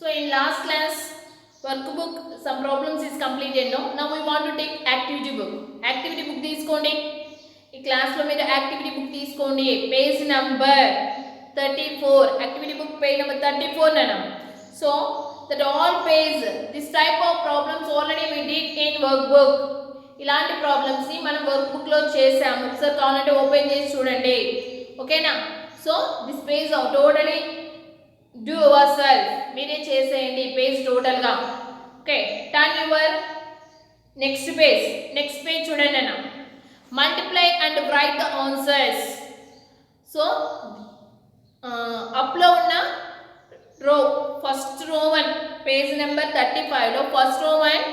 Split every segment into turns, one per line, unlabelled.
So in last class, workbook some problems is completed. No, now we want to take activity book. Activity book తీసుకోండి. ఈ class లో మీరు activity book తీసుకోండి. Page number 34. Activity book page number 34 నన్ను. So that all page this type of problems already we did in workbook. ఇలాంటి problems ని మనం work book లో చేసాము. ఒకసారి కావాలంటే ఓపెన్ చేసి చూడండి. ఓకేనా? So this page totally do yourself. మీరే చేసేయండి పేజ్ టోటల్ గా. Okay, turn your next page చూడండి అన్న. Multiply and right the answers. So up లో ఉన్న రో ఫస్ట్ రో 1 పేజ్ నెంబర్ 35 లో ఫస్ట్ రో 1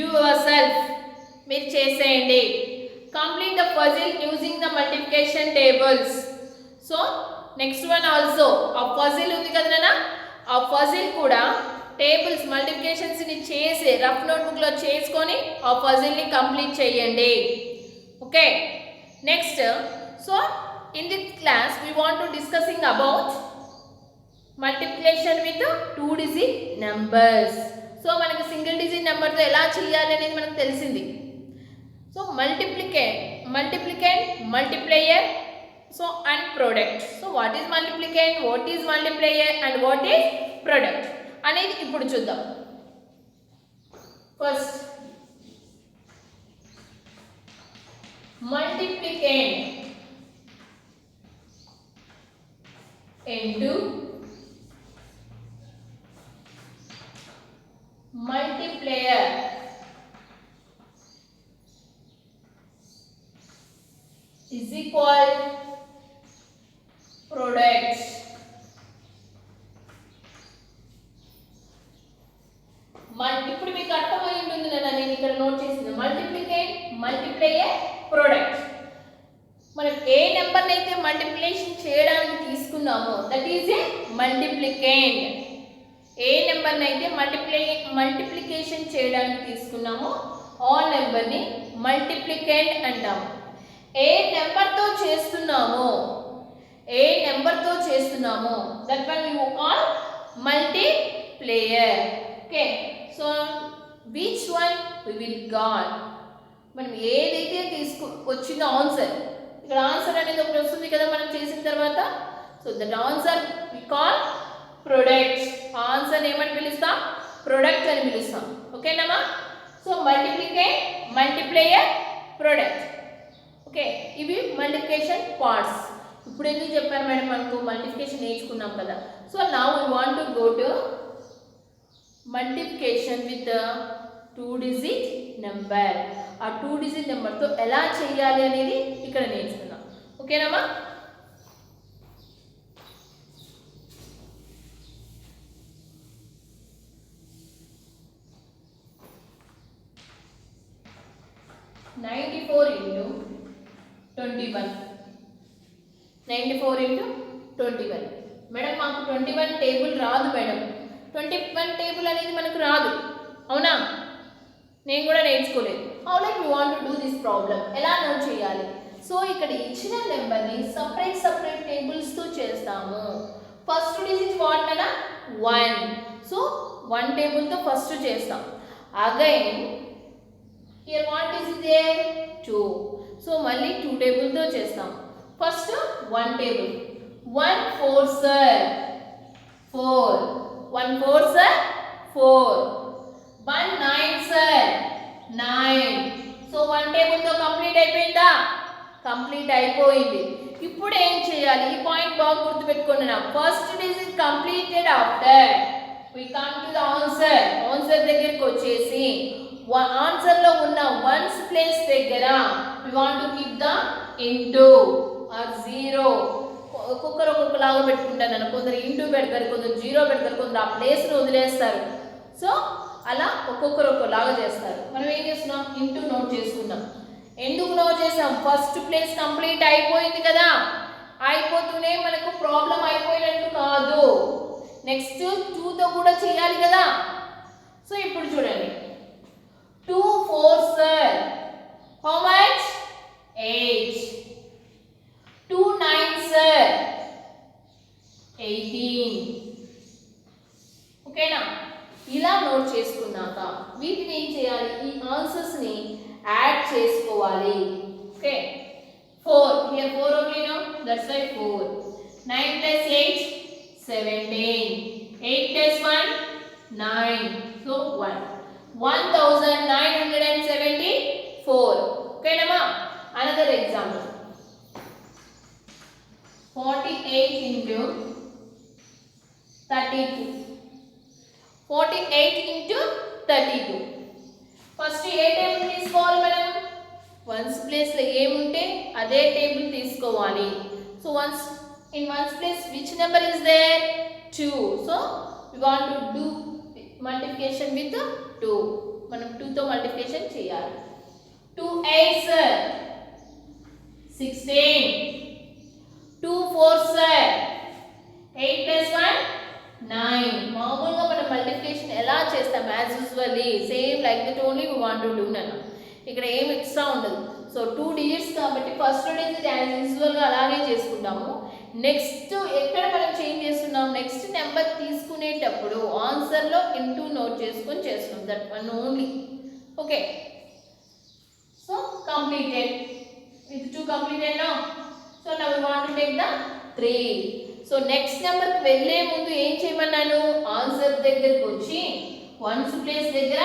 do yourself మీరు చేసేయండి. Complete the puzzle using the multiplication tables. So next one also ఆ puzzle ఉంది కదా నాన్న, ఆ పజిల్ కూడా టేబుల్స్ మల్టిప్లికేషన్స్ ని చేసి రఫ్ నోట్బుక్ లో చేసుకొని ఆ పజిల్ ని కంప్లీట్ చేయండి. Okay, next so in this class we want to discussing about multiplication with 2 digit numbers. So మనకి సింగిల్ డిజిట్ నెంబర్ తో ఎలా చేయాలి అనేది మనకు తెలిసింది. So multiplicate, multiplier, so and product. So what is multiplicand, what is multiplier and what is product అనేది ఇప్పుడు చూద్దాం. First multiplicand into multiplier is equal products. ఇప్పుడు మీకు అర్థమై ఉంటుంది కదా, నేను ఇక్కడ నోట్ చేసింది మల్టిప్లికేట్, మల్టిప్లయర్, ప్రొడక్ట్. మనం ఏ నెంబర్ అయితే మల్టిప్లికేషన్ చేయడానికి తీసుకున్నామో that is a multiplicand. A number అయితే మల్టిప్లికేషన్ చేయడానికి తీసుకున్నామో ఆ నెంబర్ ని మల్టిప్లికేండ్ అంటాము. ఏ నెంబర్ తో చేస్తున్నామో that one you call multiplier. Okay, so which one we will got, మనం ఏదైతే వచ్చిందో ఆన్సర్, ఇక్కడ ఆన్సర్ అనేది ఒకటి వస్తుంది కదా మనం చేసిన తర్వాత. So that answer we call product. Answer ఏమని పిలుస్తాం? ప్రొడక్ట్ అని పిలుస్తాం. ఓకేనమ్మా? So multiplicate, multiplier, product. Okay, ఇవి మల్టిప్లికేషన్ పార్ట్స్. ఇప్పుడు ఎందుకు చెప్పారు మేడం, మనకు మల్టిప్లికేషన్ నేర్చుకున్నాం కదా. So now we want to go to multiplication with 2 digit number. ఆ 2 డిజిట్ నెంబర్తో ఎలా చేయాలి అనేది ఇక్కడ నేర్చుకుందాం. ఓకేనమ్మా? into 21. 94 into 21. మేడం మాకు 21 టేబుల్ రాదు మేడం. 21 టేబుల్ అనేది మనకు రాదు, అవునా? నేను కూడా నేర్చుకోలేదు. How like we want to do this problem, ఎలా నోట్ చేయాలి? సో ఇక్కడ ఇచ్చిన నెంబర్ని సపరేట్ టేబుల్స్ తో చేస్తాము. ఫస్ట్ డిజిట్ వాట్ అన్న 1. సో 1 టేబుల్ తో ఫస్ట్ చేస్తాం. Again here what is there 2. So మళ్ళీ 2 టేబుల్ తో చేస్తాం. First 1 table. 1 4s 4, 1 4s 4, 1 9s 9. So 1 table తో కంప్లీట్ అయిపోయిందా? కంప్లీట్ అయిపోయింది. ఇప్పుడు ఏం చేయాలి? ఈ పాయింట్ బాగా గుర్తుపెట్టుకోండి నా. First digit completed after we come to the answer దగ్గరికి వచ్చేసి ఆన్సర్ లో ఉన్న వన్స్ ప్లేస్ దగ్గర we want to keep the into or 0. ఒక్కొక్కలాగా పెట్టుకుంటాను. కొందరు ఇంటూ పెడతారు, కొందరు 0 పెడతారు, కొందరు ఆ ప్లేస్ ను వదిలేస్తారు. సో అలా ఒక్కొక్కలాగా చేస్తారు. మనం ఏం చేస్తున్నాం? ఇంటూ నోట్ చేసుకున్నాం. ఎందుకు నోట్ చేసాం? ఫస్ట్ ప్లేస్ కంప్లీట్ అయిపోయింది కదా. అయిపోతూనే మనకు ప్రాబ్లం అయిపోయినట్టు కాదు, నెక్స్ట్ 2 తో కూడా చేయాలి కదా. సో ఇప్పుడు చూడండి, 2 4s how much 8, 2 9s 18. ఓకేనా? ఇలా నోట్ చేసుకున్నాక వీటిని ఏం చేయాలి, ఈ ఆన్సర్స్ని యాడ్ చేసుకోవాలి. Okay, 4 here 4 only, no, that's why 4. 9 plus 8 17, 8 plus 1 9, so 1 1974. okay nama. Another example, 48 into 32. 48 into 32. First ఏ టేబుల్ తీసుకోవాలి మనం, వన్స్ ప్లేస్లో ఏముంటే అదే టేబుల్ తీసుకోవాలి. So ones in ones place which number is there, 2. So we want to do multiplication with 2. మనం 2తో multiplication చేయాలి. 2 8s 16, 2 4s 8 plus 1 9. మామూలుగా మనం మల్టిప్లికేషన్ ఎలా చేస్తాం, as usually same like that only we want to do నన్న. ఇక్కడ ఏం ఎక్స్ట్రా ఉండదు. సో 2 డిజిట్స్ కాబట్టి ఫస్ట్ డిజిట్ యాజ్ యూజువల్గా అలాగే చేసుకుంటాము. నెక్స్ట్ ఎక్కడ మనం చేంజ్ చేస్తున్నాం, నెక్స్ట్ నెంబర్ తీసుకునేటప్పుడు ఆన్సర్లో ఇంటూ నోట్ చేసుకొని చేస్తున్నాం, that one only. Okay, so completed with 2 completed now. So now we want to take the 3. So next నెంబర్కి వెళ్ళే ముందు ఏం చేయమన్నాను, ఆన్సర్ దగ్గరకు వచ్చి వన్స్ ప్లేస్ దగ్గర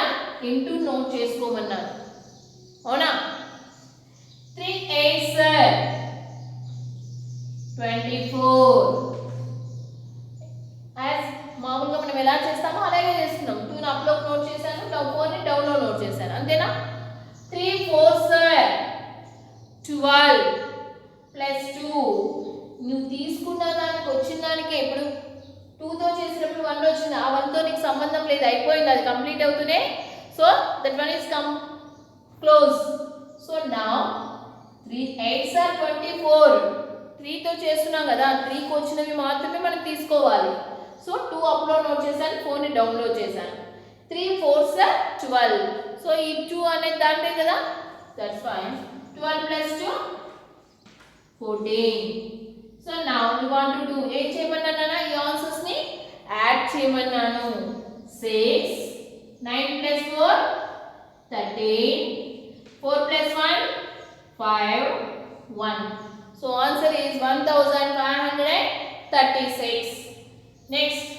ఇంటూ నోట్ చేసుకోమన్నాను, అవునా. 3 8s 24. యాజ్ మామూలుగా మనం ఎలా చేస్తామో అలాగే చేస్తున్నాం. 2ని అప్లో నోట్ చేశాను, 4ని డౌన్లో నోట్ చేశాను, అంతేనా. 3 4s 12 ప్లస్ 2. నువ్వు తీసుకున్న దానికి వచ్చిన దానికే, ఇప్పుడు 2తో చేసినప్పుడు 1 వచ్చింది, ఆ 1తో నీకు సంబంధం లేదు, అయిపోయింది, అది కంప్లీట్ అవుతూనే. So that one is close. So నా 3 8s 24. 3తో చేస్తున్నాం కదా, 3కి వచ్చినవి మాత్రమే మనం తీసుకోవాలి. సో 2 అప్లో నోట్ చేశాను, 4ని డౌన్లోడ్ చేశాను. 3 4s 12. సో ఈ 2 అనేది దాంటే కదా, that's fine. 12 plus 2 14. So now we want to do, ఏం చేయమన్నానా, ఈ ఆన్సర్స్ ని యాడ్ చేయమన్నాను. 6 9 plus 4 13, 4 plus 1 5 1. So answer is 1536. Next,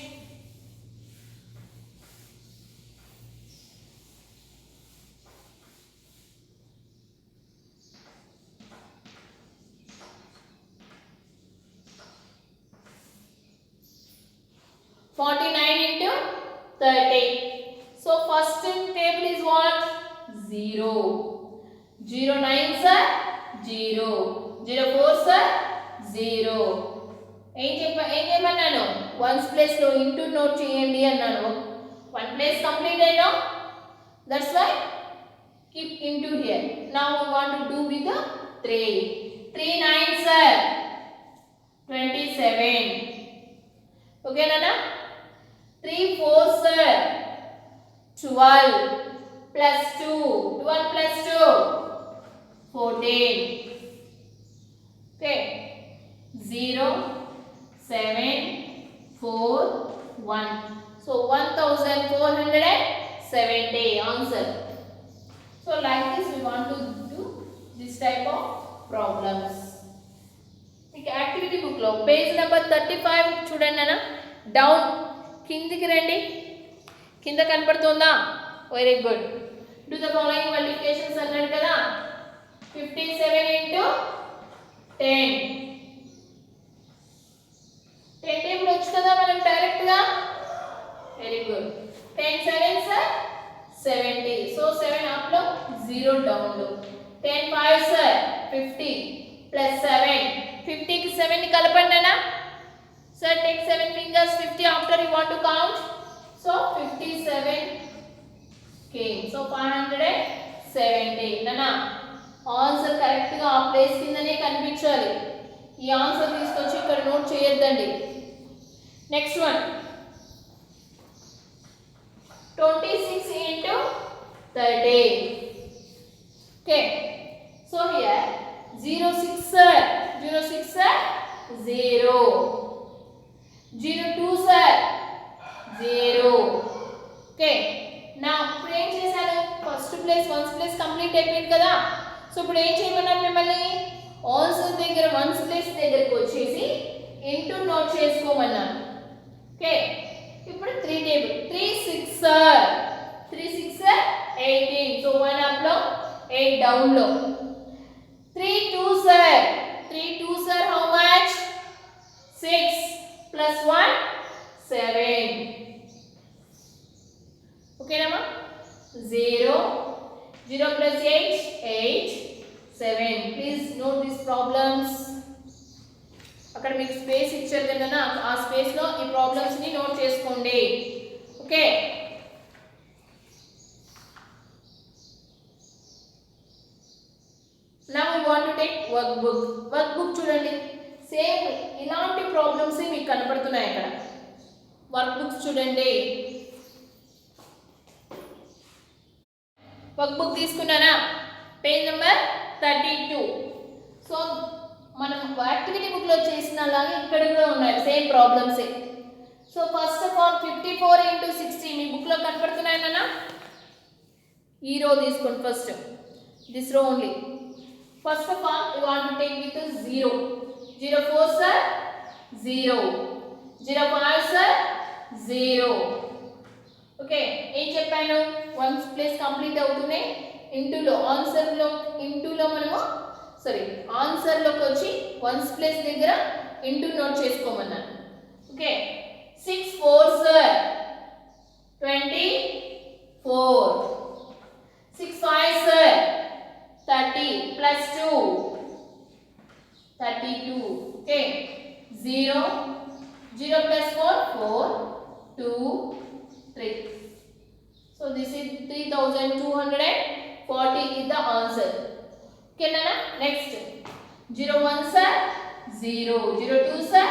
(49 into 30). So first table is what, 0. 0 9s 0, 0 4s 0. ఏం చెప్పమన్నాను, వన్స్ ప్లేస్ లో ఇంటూ నోట్ చేయండి అన్నాను. 1 place completed now, that's why keep into here. Now we want to do with the 3. 3 9s 27. okay nana. 3 4s 12 plus 2, 12 plus 2 14. okay, 0 7 4 1. so 1470 answer. so like this we want to do this type of problems. మీకు activity బుక్లో page number 35 చూడండి అన్న. Down కిందికి రండి, కింద కనపడుతుందా, very good. Do the following multiplications అన్నాడు కదా. 57 into 10. 10 టేబుల్ వచ్చు కదా మనం డైరెక్ట్గా, వెరీ గుడ్. 10 7s 70. సో 7 అప్లో 0 డౌన్లో. 10 5s 50 ప్లస్ 7. 50కి 7ని కలపండి అన్న. Sir, take 7 fingers, 50 after you want to count. So 57 came. So 570. Nana, answer correct గా ఆ ప్లేస్ కిందనే కనిపించాలి. ఈ ఆన్సర్ తీసుకొచ్చి ఇక్కడ నోట్ చేయొద్దండి. Next one, 26 into 30. Okay. So here 0 6 0 6 0. 0 2 0. Okay నా ఇప్పుడు ఏం చేశాను first place ones place complete అయిపోయింది కదా సో ఇప్పుడు ఏం చేయమన్నాను మిమ్మల్ని ఆన్సర్ దగ్గర వన్స్ ప్లేస్ దగ్గరికి వచ్చేసి ఇంటూ నోట్ చేసుకోమన్నాను ఓకే ఇప్పుడు 3 టేబుల్ 3 6 3 6 18 సో 1 అప్ లో 8 డౌన్ లో 3 2 3 2 how much 6 plus 1 7 okay nama 0 0 plus 8 8 7 please note these problems అక్కడ మీకు స్పేస్ ఇచ్చారు కదా ఆ స్పేస్ లో ఈ ప్రాబ్లమ్స్ ని నోట్ చేసుకోండి okay now we want to take workbook చూడండి సేమ్ ఇలాంటి ప్రాబ్లమ్స్ మీకు కనబడుతున్నాయి ఇక్కడ వర్క్బుక్స్ చూడండి వర్క్బుక్ తీసుకున్నారా పేజ్ నెంబర్ 32 సో మనం యాక్టివిటీ బుక్ లో చేసిన లాగా ఇక్కడ కూడా ఉన్నాయి same problems so first of all 54 into 60 me book లో కనబడుతున్నాయి నాన్న ఈ రో తీసుకోండి ఫస్ట్ దిస్ రో only first of all you want to take with 0 0 4 sir 0 0 5 sir 0 okay ఏం చెప్పాను వన్స్ ప్లేస్ కంప్లీట్ అవుతూనే ఇంటూ లో ఆన్సర్ లో ఇంటూ లో మనము ఆన్సర్ లోకి వచ్చి వన్స్ ప్లేస్ దగ్గర into note చేసుకోమన్నాను okay 6 4 sir 24 6 5 sir 30 plus 2 32 okay 0 0 plus 4 4 2 3 so this is 3240 is the answer okay nana next 0 1 sir 0 0 2 sir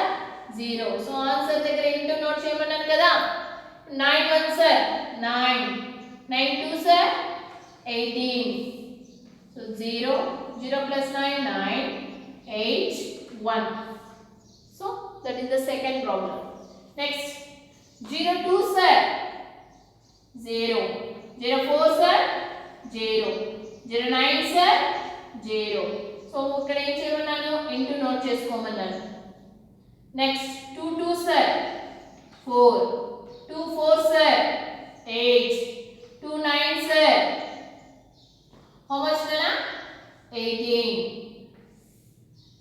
0 so answer దగ్గర into note చేయమన్నాను కదా 9 1 sir 9 9 2 sir 18 so 0 0 plus 9 9 8 1 so that is the second problem next 0 2 sir 0 0 4 sir 0 0 9 sir 0 so ఇక్కడ ఏం చేయమన్నాను into note చేసుకోమన్నాను next 2 2 sir 4 2 4 sir 8 2 9 sir how much nana 18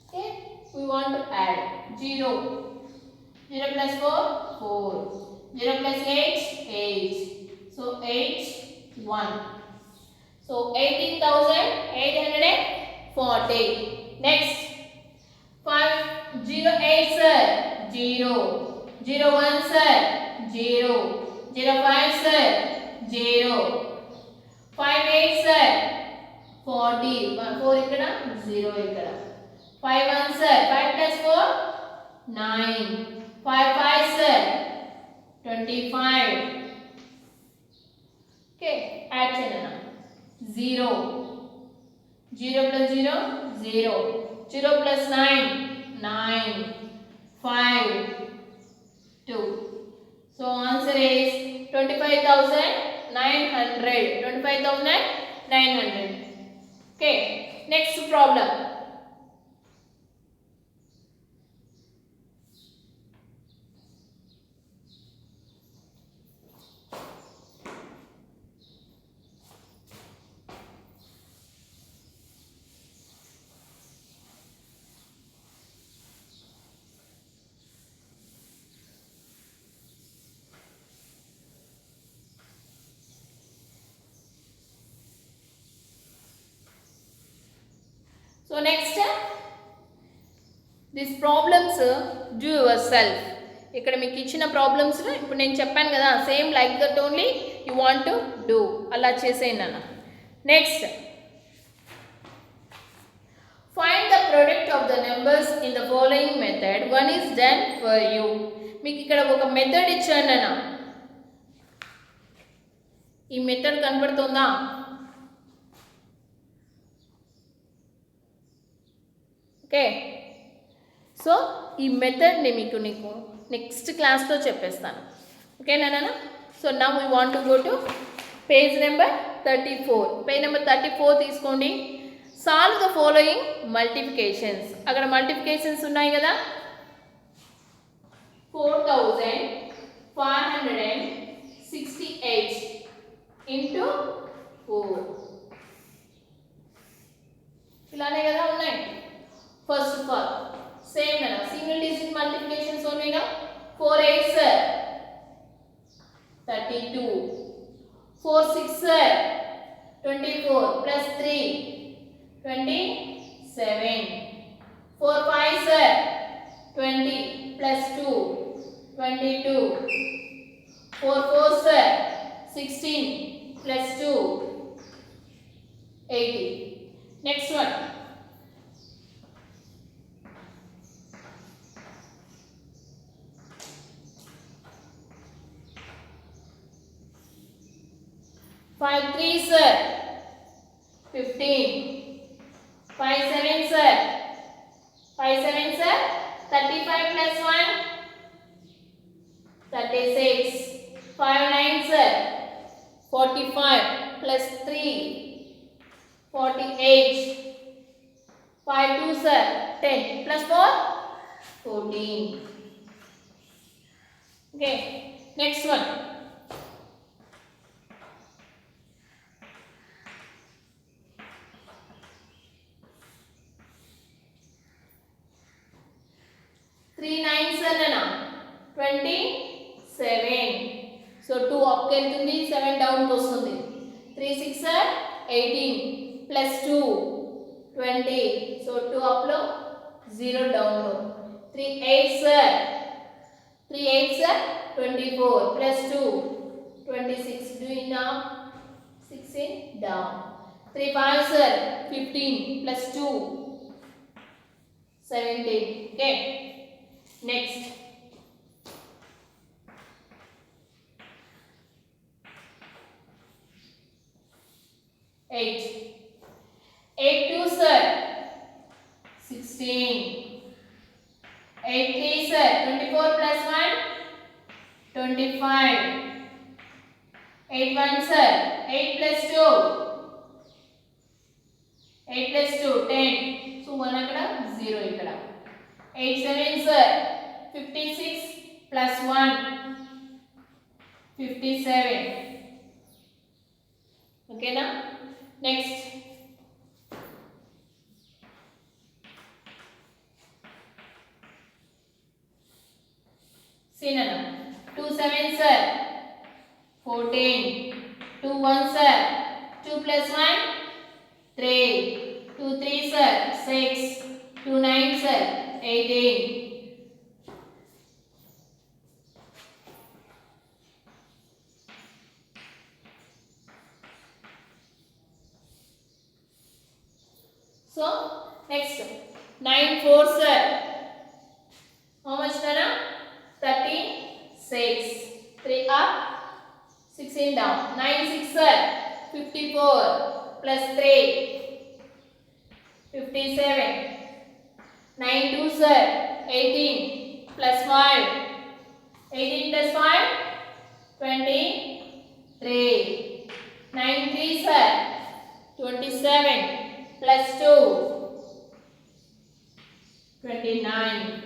okay we want to add 0 0 plus 4 4 0 plus 8 8 so 8 1 so 18,840 next 5 0 8 sir 0 0 1 sir 0 0 5 sir 0 5 8 sir 40 4 ikkada 0 ikkada 5 1 sir 5 plus 4 9 5 5 sir 25 okay add cheyana 0 0 plus 0 0 0 plus 9 9 5 2 so answer is 25,900 okay next problem so next these problems do yourself ఇక్కడ మీకు ఇచ్చిన problems ఇప్పుడు నేను చెప్పాను కదా same like that only you want to do అలా చేసేయండి అన్న next find the product of the numbers in the following method one is done for you మీకు ఇక్కడ ఒక మెథడ్ ఇచ్చాను అన్న ఈ మెథడ్ కనపడుతుందా ఓకే సో ఈ మెథడ్ని నీకు నెక్స్ట్ క్లాస్లో చెప్పేస్తాను ఓకేనా నాన్న So now we want to go to page number 34. Page number 34 తీసుకోండి. Solve the following multiplications. అక్కడ multiplications ఉన్నాయి కదా. 4568 into 4. ఇలానే కదా ఉన్నాయి. ఫస్ట్ ఆఫ్ ఆల్ సేమ్ కదా, single digit multiplications ఓన్లీనా. 4 8s 32, 4 6 24 plus 3 27, 4 5 20 plus 2 22, 4 4 16 plus 2 80. Next one. Five 3s 15, 5 7s 35 plus 1 36, 5 9s 45 plus 3 48, 5 2s 10 plus 4 14. Okay, next one. 3 9s 27. So 2 up కి వెళ్తుంది, 7 down కి వస్తుంది. 3 6 18 plus 2 20. So 2 up లో 0 down లో. 3 8s 24 plus 2 26. Doing now 16 down. 3 5s 15 plus 2 17. Okay. Next. 8 8 2s 16, 8 3s 24 plus 1 25, 8 1s 8 plus 2 8 plus 2 10. So 1 అక్కడ 0 ఇక్కడ. 8 7s 56 plus 1 57. Okay na? Next. See na. 2 7s 14, 2 1s 2 plus 1 3, 2 3s 6, 2 9s 18. So next 9 4s how much nana? 36. 3 up 16 down. 9 6 54 plus 3 57. 9 2s 18 plus 5 18 plus 5 23. 9 3s 27 plus 2 29.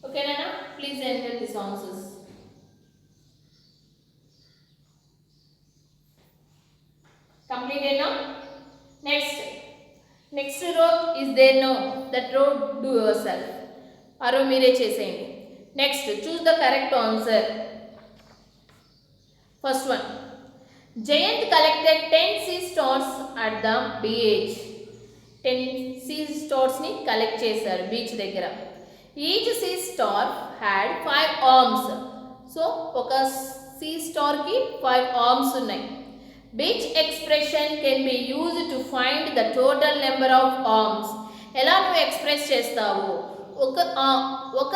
Okay Nana, please enter these answers. Completed now. Next row is there? No, that row do yourself. ఆ row మీరే చేసేయండి. Next choose the correct answer. First one, Jayant collected 10 sea stars at the beach. 10 sea stars ని collect చేశారు beach దగ్గర. Each sea star had 5 arms. So ఒక sea star కి 5 arms ఉన్నాయి. Which expression can be used to find the total number of arms? ఎలా నువ్వు express చేస్తావు? ఒక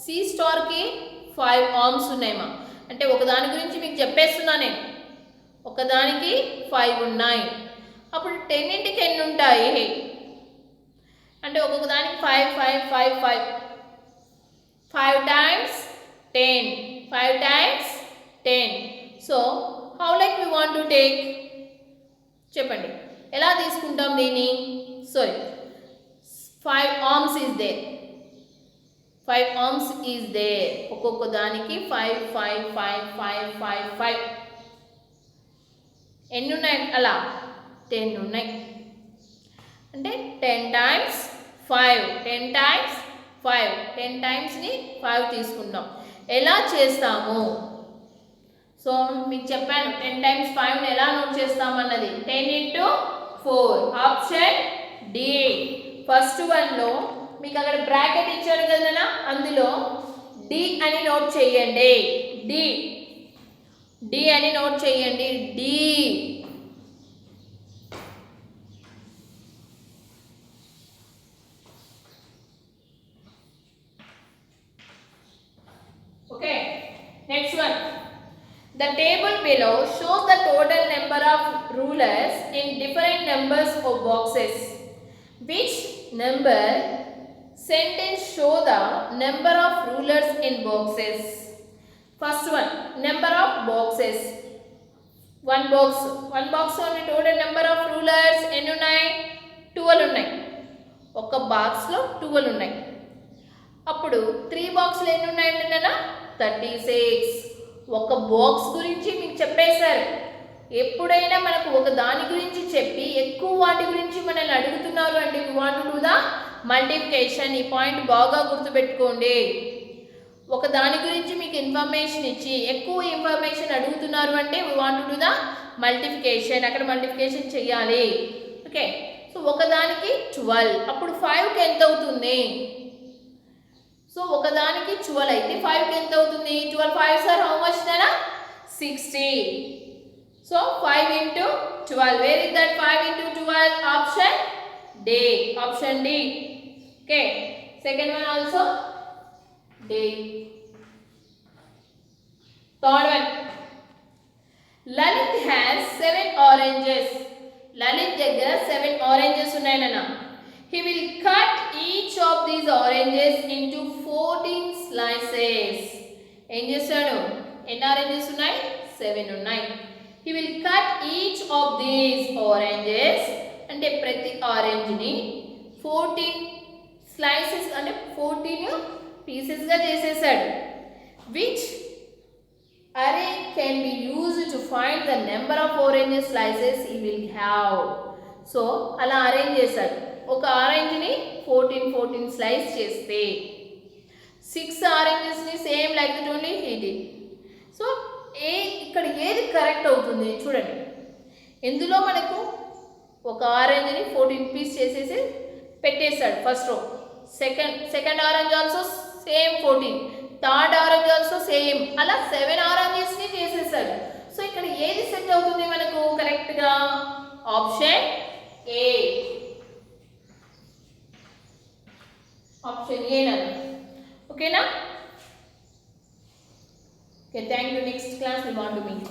sea star కి 5 arms ఉన్నాయమ్మా అంటే ఒకదాని గురించి మీకు చెప్పేస్తున్నా నేను. ఒకదానికి 5 ఉన్నాయి. అప్పుడు 10 ఇంటికి ఎన్ని ఉంటాయి అంటే ఒక్కొక్క దానికి 5 5 5 5 5 times 10 5 times 10. So how like we want to take, చెప్పండి ఎలా తీసుకుంటాం దీన్ని. So 5 arms is there, 5 arms is there. ఒక్కొక్క దానికి 5 5 5 5 5 5 ఎన్ని ఉన్నాయి అలా 10 ఉన్నాయి. అంటే 10 times 5, 10 times 5, 10 timesని 5 తీసుకుంటాం. ఎలా చేస్తాము, సో మీకు చెప్పాను 10 times 5ని ఎలా నోట్ చేస్తామన్నది. 10 into 4 ఆప్షన్ డి. ఫస్ట్ వన్లో మీకు అక్కడ బ్రాకెట్ ఇచ్చాడు కదా, అందులో డి అని నోట్ చేయండి. డి అని నోట్ చేయండి. D. Okay, next one. The table below shows the total number of rulers in different numbers of boxes. Which number sentence show the number of rulers in boxes? First one, number of boxes. One box only total number of rulers ఎన్ని ఉన్నాయి? 12 ఉన్నాయి. ఒక బాక్స్లో 12 ఉన్నాయి. అప్పుడు 3 బాక్స్లు ఎన్ని ఉన్నాయండి నాన్న? 36. ఒక బాక్స్ గురించి మీకు చెప్పేశారు. ఎప్పుడైనా మనకు ఒక దాని గురించి చెప్పి ఎక్కువ వాటి గురించి మనల్ని అడుగుతున్నారు అంటే we want to do the multiplication. ఈ పాయింట్ బాగా గుర్తుపెట్టుకోండి. ఒక దాని గురించి మీకు ఇన్ఫర్మేషన్ ఇచ్చి ఎక్కువ ఇన్ఫర్మేషన్ అడుగుతున్నారు అంటే we want to do the multiplication. అక్కడ మల్టిప్లికేషన్ చేయాలి. ఓకే, సో ఒకదానికి 12, అప్పుడు 5కి ఎంత అవుతుంది? సో ఒకదానికి 12 అయితే 5కి ఎంత అవుతుంది? 12 5s are how much nana? 60. So 5 into 12. Where is that 5 into 12? Option D. Option D. Okay. Second one also D. Third one. Lalit has 7 oranges. Lalit దగ్గర 7 oranges ఉన్నాయి నాన్న. He will cut each of these oranges into 14 slices. ఏం చేస్తాడు? ఎన్ని oranges ఉన్నాయి? 7 ఉన్నాయి. He will cut each of these oranges, అంటే ప్రతి ఆరెంజ్ని 14 slices అంటే 14 పీసెస్గా చేసేసాడు. Which array can be used to find the number of orange slices he will have? So అలా అరేంజ్ చేశాడు. ఒక ఆరెంజ్ని 14 స్లైస్ చేస్తే 6 ఆరెంజెస్ని same like that only he did. So ఇక్కడ ఏది కరెక్ట్ అవుతుంది చూడండి. ఎందులో మనకు ఒక ఆరెంజ్ని 14 పీస్ చేసేసి పెట్టేశాడు first row. Second orange also same 14, third orange also same, అలా 7 ఆరెంజెస్ని చేసేసాడు. సో ఇక్కడ ఏది సెట్ అవుతుంది మనకు కరెక్ట్గా? Option A. ఆప్షన్ ఏ నన్ను. ఓకేనా? Okay, thank you. Next class we want to meet.